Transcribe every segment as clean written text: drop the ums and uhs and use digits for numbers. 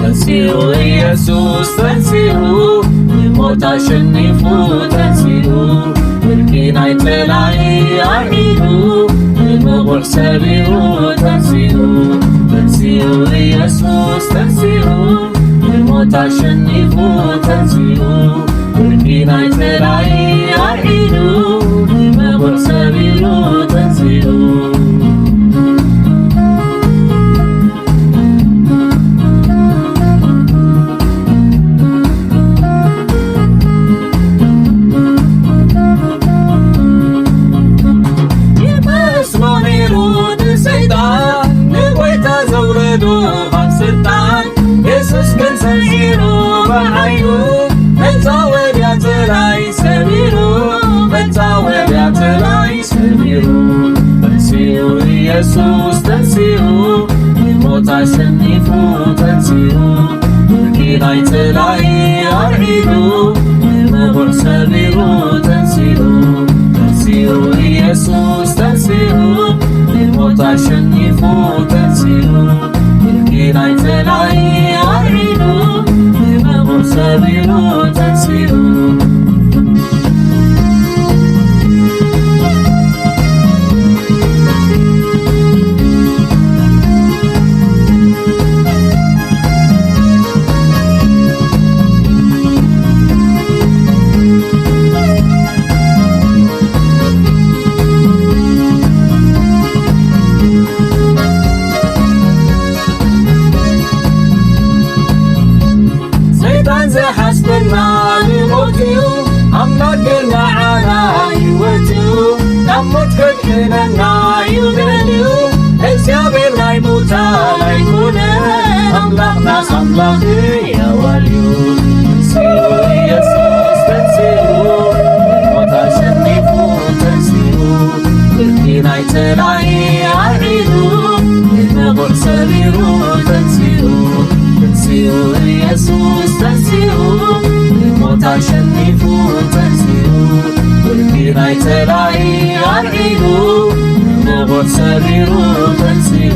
ተንሥኡ ኢየሱስ ተንሥኡ ንሞት አሸኒፉ ተንሥኡ ብርኪ ናይ ጠላኢ አልዒሉ ንመቦር ሰቢሩ ተንሥኡ ተንሥኡ ኢየሱስ ተንሥኡ ንሞት አሸኒፉ ተንሥኡ ብርኪ ናይ ጠላኢ አልዒሉ ንመቦር ሰቢሩ ተንሥኡ ኢየሱስ ተንሥኡ ንሞት አሸኒፉ ተንሥኡ ብርኪ ናይ ጠላኢ አልዒሉ ንመቦር ሰቢሩ ተንሥኡ ተንሥኡ ኢየሱስ ተንሥኡ ንሞት አሸኒፉ ተንሥኡ ብርኪ ናይ ጠላኢ አልዒሉ ንመቦር ሰቢሩ ተንሥኡ ዘሓስበና ንሞት እዩ ኣምላክ ግን ንዓና ሕይወት እዩ ናብ ሞት ከድሕነና እዩ ደልዩ እግዚኣብሔር ናይ ሙታን ኣይኮነን ኣምላኽናስ ኣምላኽ ሕያዋን እዩ ተንሥኡ ኢየሱስ ተንሥኡ ንሞት አሸኒፉ ተንሥኡ ብርኪ ናይ ጠላኢ አልዒሉ ንመቦር ሰቢሩ ተንሥኡ ተንሥኡ ኢየሱስ ተንሥኡ ንሞት አሸኒፉ ተንሥኡ ብርኪ ናይ ጠላኢ አልዒሉ ንመቦር ሰቢሩ ተንሥኡ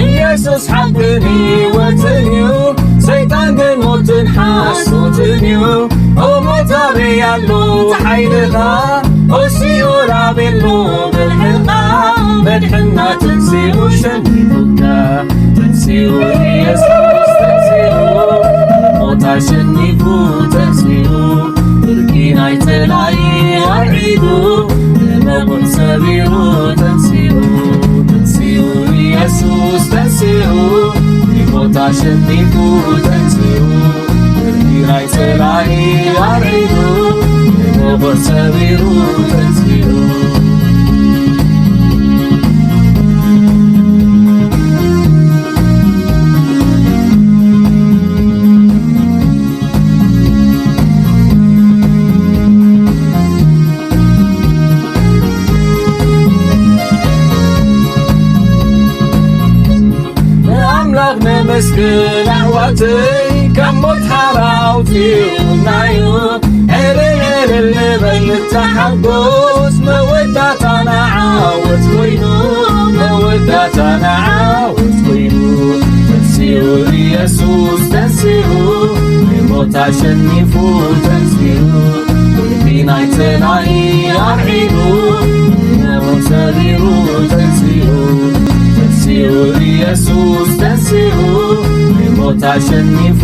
ኢየሱስ ሓቅን ሕይወትን እዩ ሰይጣን ግን ሞትን ሓሶትን እዩ ኦ ሞት ኣበይ ኣሎ ሓይልኻ ኦ ሲኦል ኣበይ ኣሎ ብልሕኻ መድሕንና ተንሥኡ ሸኒፉካ ተንሥኡ ኢየሱስ ተንሥኡ ንሞት አሸኒፉ ተንሥኡ ብርኪ ናይ ጠላኢ አልዒሉ ንመቦር ሰቢሩ ተንሥኡ ተንሥኡ ኢየሱስ ተንሥኡ ንሞት አሸኒፉ ተንሥኡ ብርኪ ናይ ጠላኢ አልዒሉ ንመቦር ሰቢሩ ተንሥኡ ነመስግን ኣሕዋተይ ካብ ሞት ሓራውቲውናዩ ዕልል ዕልል ንበል ንተሓጐስ መወዳእታና ዓወት ኮይኑ መወዳእታና ዓወት ኮይኑ ተንሥኡ ኢየሱስ ተንሥኡ ንሞት አሸኒፉ ተንሥኡ ብርኪ ናይ ጠላኢ አልዒሉ ንመቦር ሰቢሩ ተንሥኡ ተንሥኡ ኢየሱስ ተንሥኡ ንሞት አሸኒፉ